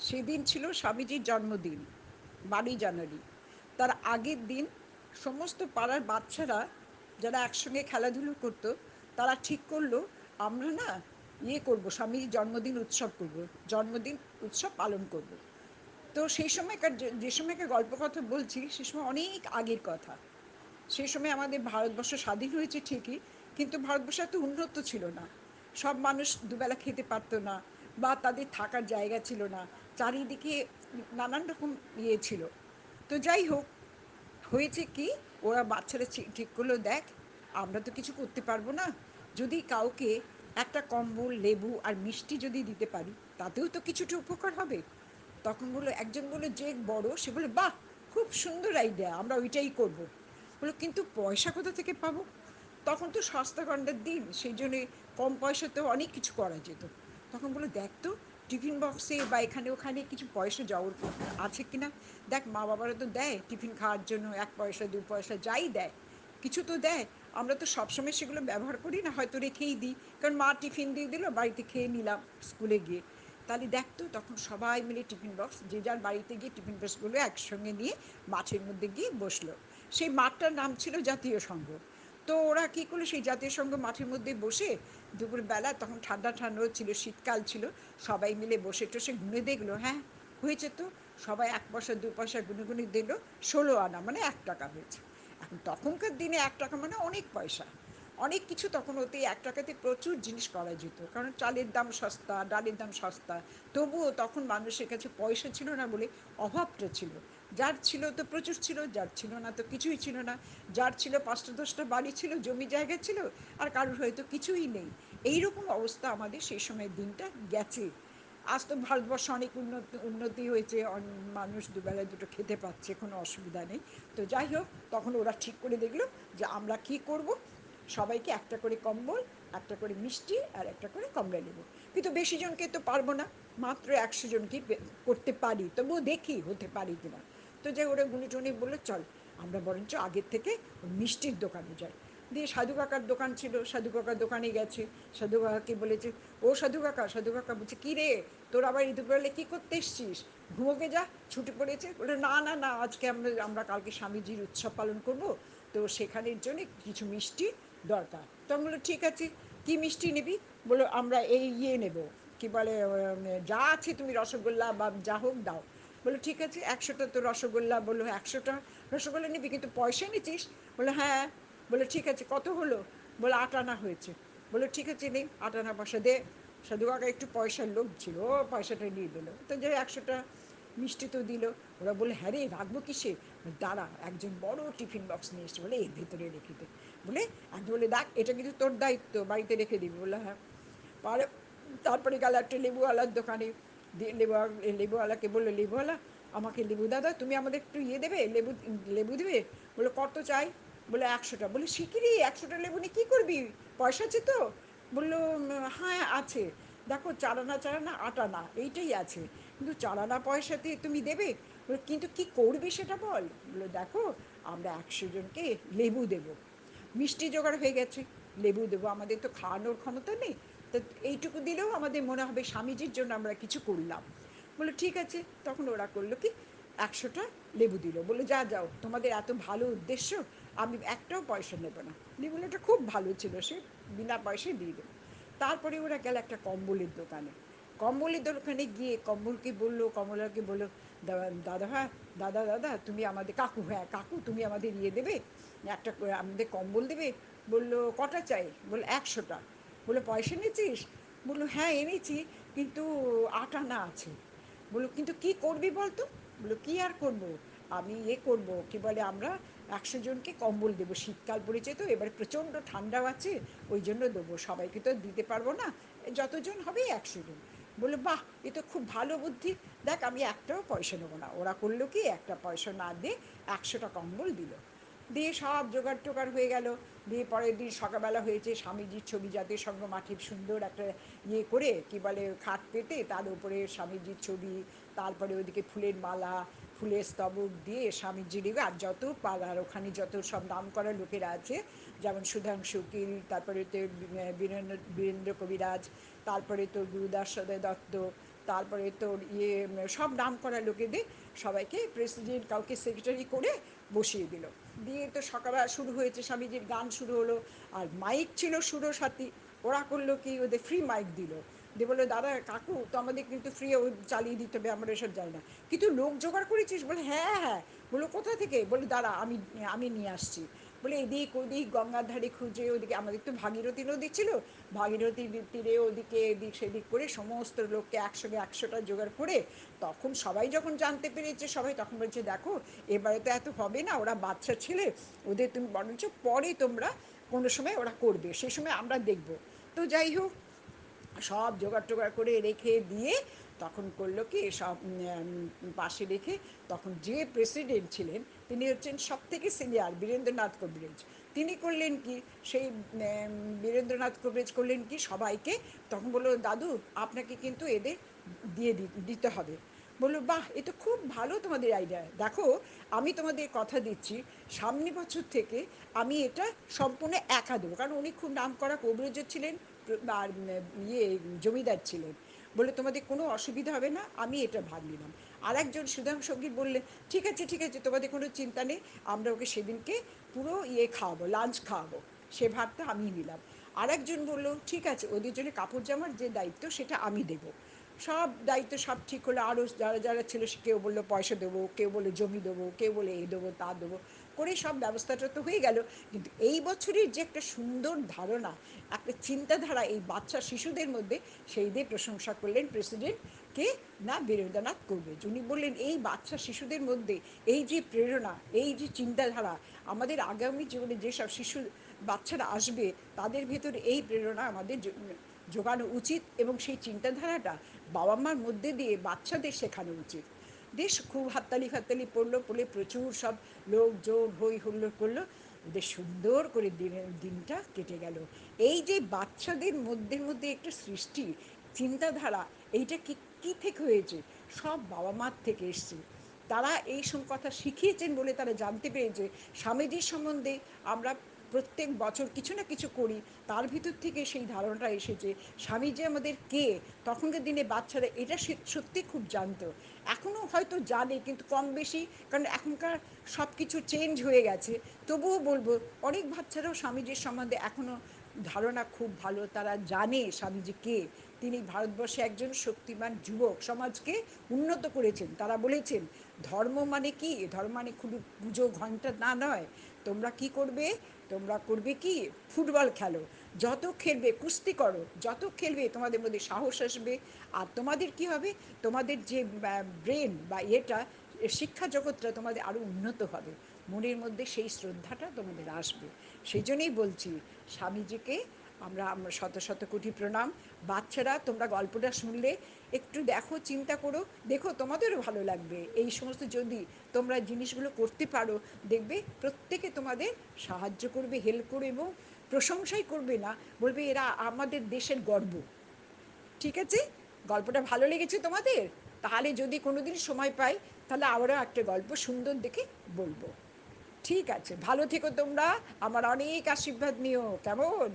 সেদিন ছিল স্বামীজির জন্মদিন, 12 জানুয়ারি। তার আগের দিন সমস্ত পাড়ার বাচ্চারা যারা একসঙ্গে খেলাধুলো করতো, তারা ঠিক করলো আমরা না করবো, স্বামীজির জন্মদিন উৎসব করব, জন্মদিন উৎসব পালন করব। তো সেই সময়কার যে সময়কার গল্প কথা বলছি, সে সময় অনেক আগের কথা। সেই সময় আমাদের ভারতবর্ষ স্বাধীন হয়েছে ঠিকই, কিন্তু ভারতবর্ষ এত উন্নত ছিল না। সব মানুষ দুবেলা খেতে পারতো না, বা তাদের থাকার জায়গা ছিল না। চারিদিকে নানান রকম ছিল। তো যাই হোক, হয়েছে কি, ওরা বাচ্চারা ঠিক করলো, দেখ আমরা তো কিছু করতে পারবো না, যদি কাউকে একটা কম্বল, লেবু আর মিষ্টি যদি দিতে পারি, তাতেও তো কিছুটা উপকার হবে। তখন বললো, একজন বললো যে বড়, সে বললো, বাহ, খুব সুন্দর আইডিয়া, আমরা ওইটাই করব। বললো, কিন্তু পয়সা কোথা থেকে পাবো? তখন তো সস্তা গন্ডার দিন, সেই জন্যে কম পয়সাতেও অনেক কিছু করা যেত। তখন বললো, দেখ তো টিফিন বক্সে বা এখানে ওখানে কিছু পয়সা জড় আছে কিনা। দেখ, মা বাবারা তো দেয় টিফিন খাওয়ার জন্য 1 পয়সা 2 পয়সা যাই দেয়, কিছু তো দেয়। আমরা তো সবসময় সেগুলো ব্যবহার করি না, হয়তো রেখেই দিই, কারণ মা টিফিন দিয়ে দিল, বাড়িতে খেয়ে নিলাম স্কুলে গিয়ে। তাহলে দেখতো, তখন সবাই মিলে টিফিন বক্স, যে যার বাড়িতে গিয়ে টিফিন বক্সগুলো একসঙ্গে নিয়ে মাঠের মধ্যে গিয়ে বসলো। সেই মাঠটার নাম ছিল জাতীয় সংঘ। তো ওরা কী করলো, সেই জাতীয় সংঘ মাঠের মধ্যে বসে দুপুরবেলা, তখন ঠান্ডা ঠান্ডাও ছিল, শীতকাল ছিল, সবাই মিলে বসে টসে গুনে দেখলো, হ্যাঁ হয়েছে তো। সবাই 1 পয়সা 2 পয়সা গুনে গুনে দিল, 16 আনা মানে 1 টাকা হয়েছে। এখন তখনকার দিনে 1 টাকা মানে অনেক পয়সা, অনেক কিছু। তখন ওতে 1 টাকাতে প্রচুর জিনিস করা যেত, কারণ চালের দাম সস্তা, ডালের দাম সস্তা। তবুও তখন মানুষের কাছে পয়সা ছিল না বলে অভাবটা ছিল। যার ছিল তো প্রচুর ছিল, যার ছিল না তো কিছুই ছিল না। যার ছিল 5টা 10টা বাড়ি ছিল, জমি জায়গা ছিল, আর কারোর হয়তো কিছুই নেই। এইরকম অবস্থা আমাদের সেই সময়ের দিনটা গেছে। আজ তো ভারতবর্ষ অনেক উন্নতি হয়েছে, মানুষ দুবেলা দুটো খেতে পাচ্ছে, কোনো অসুবিধা নেই। তো যাই হোক, তখন ওরা ঠিক করে দেখলো যে আমরা কি করব, সবাইকে একটা করে কম্বল, একটা করে মিষ্টি আর একটা করে কমলা নেব। কিন্তু বেশি জনকে তো পারবো না, মাত্র 100 জনকে করতে পারি, তবুও দেখি হতে পারি কিনা। তো যাই, ওরা গুনি টুনি বললো, চল আমরা বরঞ্চ আগের থেকে মিষ্টির দোকানে যাই। দিয়ে সাধু কাকার দোকান ছিল, সাধু কাকার দোকানে গেছে। সাধু কাকাকে বলেছে, ও সাধু কাকা, সাধু কাকা বলছে, কী রে, তোর আবার দুপুরবেলা কী করতে এসছিস, ঘুমোকে যা, ছুটি পড়েছে। বলে, না না না, আজকে আমরা আমরা কালকে স্বামীজির উৎসব পালন করব, তো সেখানের জন্য কিছু মিষ্টি দরকার। তখন বললো, ঠিক আছে, কী মিষ্টি নিবি? বললো, আমরা এই নেব, কি বলে, যা আছে তুমি রসগোল্লা বা যা হোক দাও। বললো, ঠিক আছে, 100টা তো রসগোল্লা। বললো, 100টা রসগোল্লা নিবি, কিন্তু পয়সা নিচ্ছিস? বললো, হ্যাঁ। বললো, ঠিক আছে, কত হলো? বললো, 8 আনা হয়েছে। বললো, ঠিক আছে, নেই, 8 আনা পয়সা দে। সাধু কাকা একটু পয়সার লোভ ছিল, ও পয়সাটা নিয়ে দিল। তো যে 100টা মিষ্টি তো দিল। ওরা বলে, হ্যাঁ রে, রাখবো কিসে? দাঁড়া, একজন বড় টিফিন বক্স নিয়ে এসছে, বলে এর ভেতরে রেখে দে। বলে একজন বলে, দেখ এটা কিন্তু তোর দায়িত্ব, বাড়িতে রেখে দিবি। বললো, হ্যাঁ। পরে তারপরে গেল একটা লেবুওয়ালার দোকানে, দিয়ে লেবুওয়ালাকে বললো, লেবুওয়ালা, আমাকে লেবু দাদা, তুমি আমাদের একটু দেবে, লেবু লেবু দেবে। বললো, কত চাই? বলে, 100টা। বলে, শিগগিরি 100টা লেবু নিয়ে কী করবি, পয়সা আছে তো? বললো, হ্যাঁ আছে, দেখো 4 আনা 4 আনা 8 আনা এইটাই আছে, কিন্তু 4 আনা পয়সাতে তুমি দেবে? বলে, কিন্তু কী করবি সেটা বল। বললো, দেখো, আমরা 100 জনকে লেবু দেবো, মিষ্টি জোগাড় হয়ে গেছে, লেবু দেবো, আমাদের তো খাওয়ানোর ক্ষমতা নেই, তো এইটুকু দিলেও আমাদের মনে হবে স্বামীজির জন্য আমরা কিছু করলাম। বললো, ঠিক আছে। তখন ওরা করলো কি, 100টা লেবু দিল। বললো, যা যাও, তোমাদের এত ভালো উদ্দেশ্য, আমি একটাও পয়সা নেব না। লেবুটা খুব ভালো ছিল, সে বিনা পয়সায় দিয়ে দেবো। তারপরে ওরা গেল একটা কম্বলের দোকানে। কম্বলের দোকানে গিয়ে কম্বলকে বললো, কমলাকে বললো, দাদা, হ্যাঁ দাদা, দাদা তুমি আমাদের, কাকু, হ্যাঁ কাকু, তুমি আমাদের দেবে, একটা করে আমাদের কম্বল দেবে। বললো, কটা চাই? বললো, 100টা। বললো, পয়সা নিয়েছিস? বললো, হ্যাঁ এনেছি, কিন্তু 8 আনা আছে। বললো, কিন্তু কী করবি বলতো? বললো, কী আর করবো, আমি করবো, কি বলে, আমরা 100 জনকে কম্বল দেবো, শীতকাল পড়েছে তো, এবারে প্রচণ্ড ঠান্ডাও আছে, ওই জন্য দেবো, সবাইকে তো দিতে পারবো না, যতজন হবে 100 জন। বললো, বাহ, এ তো খুব ভালো বুদ্ধি, দেখ আমি একটাও পয়সা নেবো না। ওরা করলো কি, একটা পয়সা না দিয়ে 100টা কম্বল দিল। দিয়ে সব জোগাড় টোগাড় হয়ে গেল। দিয়ে পরের দিন সকালবেলা হয়েছে, স্বামীজির ছবি, জাতীয় সংঘ মাঠে সুন্দর একটা করে, কি বলে, খাট পেতে তার উপরে স্বামীজির ছবি, তারপরে ওইদিকে ফুলের মালা, ফুলের স্তবক দিয়ে স্বামীজির, আর যত পাড়ার ওখানে যত সব নাম করা লোকেরা আছে, যেমন সুধাংশু উকিল, তারপরে তো বীরেন্দ্র কবিরাজ, তারপরে তো গুরুদাস সদয় দত্ত, তারপরে তোর সব নাম করা লোকেদের সবাইকে প্রেসিডেন্ট কাউকে সেক্রেটারি করে বসিয়ে দিল। দিয়ে তো সকালবেলা শুরু হয়েছে, স্বামীজির গান শুরু হলো। আর মাইক ছিল সুরসাথী, ওরা করলো কি, ওদের ফ্রি মাইক দিল। দিয়ে বললো, দাদা কাকু তো আমাদের কিন্তু ফ্রি চালিয়ে দিতে হবে, আমরা এসব যাই না। কিন্তু লোক জোগাড় করেছিস? বলে হ্যাঁ হ্যাঁ। বললো কোথা থেকে? বলে দাঁড়া আমি আমি নিয়ে আসছি। বলে এদিক ওদিক গঙ্গার ধারে খুঁজে, ওদিকে আমাদের তো ভাগীরথী নদী ছিল, ভাগীরথী তীরে ওদিকে এদিক সেদিক করে সমস্ত লোককে একসঙ্গে 100টা জোগাড় করে, তখন সবাই যখন জানতে পেরেছে, সবাই তখন বলছে দেখো এবারে তো এত হবে না, ওরা বাচ্চা ছেলে, ওদের তুমি বরঞ্চ পরে তোমরা কোনো সময় ওরা করবে, সেই সময় আমরা দেখব। তো যাই হোক, সব জোগাড় টোগাড় করে রেখে দিয়ে তখন করলো কি, সব পাশে রেখে, তখন যে প্রেসিডেন্ট ছিলেন তিনি হচ্ছেন সব থেকে সিনিয়র বীরেন্দ্রনাথ কবিরাজ। তিনি করলেন কি, সেই বীরেন্দ্রনাথ কবিরাজ করলেন কি সবাইকে, তখন বললো দাদু আপনাকে কিন্তু এদের দিয়ে দিতে হবে। বললো বাহ, এ তো খুব ভালো তোমাদের আইডিয়া। দেখো আমি তোমাদের কথা দিচ্ছি, সামনে বছর থেকে আমি এটা সম্পূর্ণ একা দেবো, কারণ উনি খুব নাম করা কবিরাজ ছিলেন আর জমিদার ছিলেন। বলে তোমাদের কোনো অসুবিধা হবে না, আমি এটা ভাগ নিলাম। আর একজন সুদাম সঙ্গীত বললেন ঠিক আছে ঠিক আছে, তোমাদের কোনো চিন্তা নেই, আমরা ওকে সেদিনকে পুরো খাওয়াবো, লাঞ্চ খাওয়াবো, সে ভাগটা আমি নিলাম। আর একজন বললো ঠিক আছে, ওদের জন্য কাপড় জামার যে দায়িত্ব সেটা আমি দেবো। সব দায়িত্ব সব ঠিক হলো। আরও যারা যারা ছিল, সে কেউ বললো পয়সা দেবো, কেউ বলে জমি দেবো, কেউ বলে এ দেবো তা দেবো, করে সব ব্যবস্থাটা তো হয়ে গেল। কিন্তু এই বছরের যে একটা সুন্দর ধারণা, একটা চিন্তাধারা এই বাচ্চা শিশুদের মধ্যে, সেই দিয়ে প্রশংসা করলেন প্রেসিডেন্ট কে, না বীরেন্দ্রনাথ করবে। উনি বললেন এই বাচ্চা শিশুদের মধ্যে এই যে প্রেরণা, এই যে চিন্তাধারা, আমাদের আগামী জীবনে যেসব শিশু বাচ্চারা আসবে, তাদের ভেতরে এই প্রেরণা আমাদের জোগানো উচিত, এবং সেই চিন্তাধারাটা বাবা মার মধ্যে দিয়ে বাচ্চাদের শেখানো উচিত। বেশ খুব হাততালি ফাততালি পড়লো, পড়লে প্রচুর সব লোকজন হই হুল্লোড় করলো। বেশ সুন্দর করে দিনটা কেটে গেল। এই যে বাচ্চাদের মধ্যে মধ্যে একটা সৃষ্টি চিন্তাধারা, এইটা কি কী থেকে হয়েছে? সব বাবা মার থেকে এসছে। তারা এই সব কথা শিখিয়েছেন বলে তারা জানতে পেরেছে স্বামীজির সম্বন্ধে। আমরা প্রত্যেক বছর কিছু না কিছু করি, তার ভিতর থেকে সেই ধারণাটা এসেছে স্বামীজি আমাদের কে। তখনকার দিনে বাচ্চারা এটা সত্যি খুব জানতো, এখনও হয়তো জানে কিন্তু কম বেশি, কারণ এখনকার সব কিছু চেঞ্জ হয়ে গেছে। তবুও বলবো অনেক বাচ্চারাও স্বামীজির সম্বন্ধে এখনও ধারণা খুব ভালো, তারা জানে স্বামীজি কে। তিনি ভারতবর্ষে একজন শক্তিমান যুবক সমাজকে উন্নত করেছেন। তারা বলেছেন ধর্ম মানে কি, ধর্ম মানে খুবই পুজো ঘন্টা না নয়, তোমরা কি করবে, তোমরা করবে কি, ফুটবল খেলো, যত খেলবে, কুস্তি করো, যত খেলবে তোমাদের মধ্যে সাহস আসবে। আর তোমাদের কি হবে, তোমাদের যে ব্রেন বা এটা, শিক্ষা জগৎটা তোমাদের আরও উন্নত হবে, মনের মধ্যে সেই শ্রদ্ধাটা তোমাদের আসবে। সেই জন্যই বলছি স্বামীজিকে আমরা আমরা শত শত কোটি প্রণাম। বাচ্চারা তোমরা গল্পটা শুনলে একটু দেখো, চিন্তা করো, দেখো তোমাদেরও ভালো লাগবে। এই সমস্ত যদি তোমরা জিনিসগুলো করতে পারো, দেখবে প্রত্যেকে তোমাদের সাহায্য করবে, হেল্প করবে, এবং প্রশংসাই করবে না, বলবে এরা আমাদের দেশের গর্ব। ঠিক আছে, গল্পটা ভালো লেগেছে তোমাদের? তাহলে যদি কোনো দিন সময় পাই, তাহলে আবারও একটা গল্প সুন্দর দেখে বলবো। ঠিক আছে, ভালো থেকো তোমরা, আমার অনেক আশীর্বাদ নিও, কেমন?